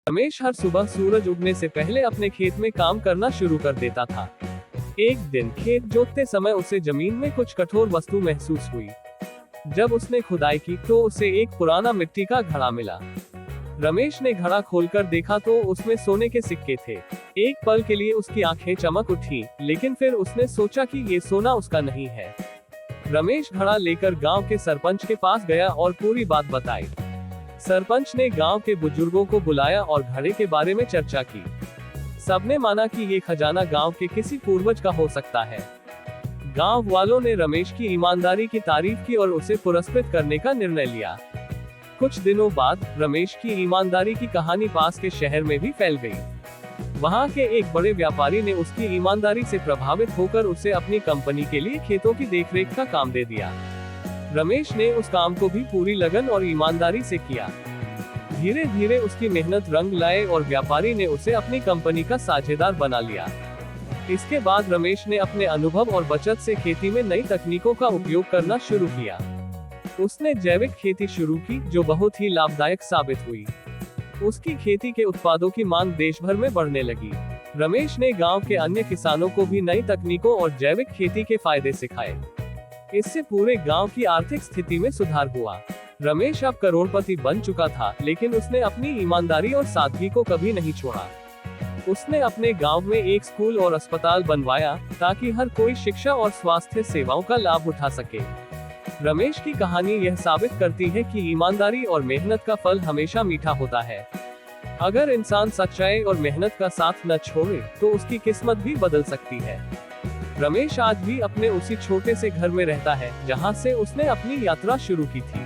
रमेश हर सुबह सूरज उगने से पहले अपने खेत में काम करना शुरू कर देता था। एक दिन खेत जोतते समय उसे जमीन में कुछ कठोर वस्तु महसूस हुई। जब उसने खुदाई की तो उसे एक पुराना मिट्टी का घड़ा मिला। रमेश ने घड़ा खोलकर देखा तो उसमें सोने के सिक्के थे। एक पल के लिए उसकी आंखें चमक उठी, लेकिन फिर उसने सोचा कि ये सोना उसका नहीं है। रमेश घड़ा लेकर गांव के सरपंच के पास गया और पूरी बात बताई। सरपंच ने गांव के बुजुर्गों को बुलाया और घड़े के बारे में चर्चा की। सबने माना कि ये खजाना गांव के किसी पूर्वज का हो सकता है। गांव वालों ने रमेश की ईमानदारी की तारीफ की और उसे पुरस्कृत करने का निर्णय लिया। कुछ दिनों बाद रमेश की ईमानदारी की कहानी पास के शहर में भी फैल गई। वहां के एक बड़े व्यापारी ने उसकी ईमानदारी से प्रभावित होकर उसे अपनी कंपनी के लिए खेतों की देखरेख का काम दे दिया। रमेश ने उस काम को भी पूरी लगन और ईमानदारी से किया। धीरे धीरे उसकी मेहनत रंग लाए और व्यापारी ने उसे अपनी कंपनी का साझेदार बना लिया। इसके बाद रमेश ने अपने अनुभव और बचत से खेती में नई तकनीकों का उपयोग करना शुरू किया। उसने जैविक खेती शुरू की, जो बहुत ही लाभदायक साबित हुई। उसकी खेती के उत्पादों की मांग देश भर में बढ़ने लगी। रमेश ने गांव के अन्य किसानों को भी नई तकनीकों और जैविक खेती के फायदे सिखाए। इससे पूरे गांव की आर्थिक स्थिति में सुधार हुआ। रमेश अब करोड़पति बन चुका था, लेकिन उसने अपनी ईमानदारी और सादगी को कभी नहीं छोड़ा। उसने अपने गांव में एक स्कूल और अस्पताल बनवाया, ताकि हर कोई शिक्षा और स्वास्थ्य सेवाओं का लाभ उठा सके। रमेश की कहानी यह साबित करती है कि ईमानदारी और मेहनत का फल हमेशा मीठा होता है। अगर इंसान सच्चाई और मेहनत का साथ न छोड़े, तो उसकी किस्मत भी बदल सकती है। रमेश आज भी अपने उसी छोटे से घर में रहता है, जहां से उसने अपनी यात्रा शुरू की थी।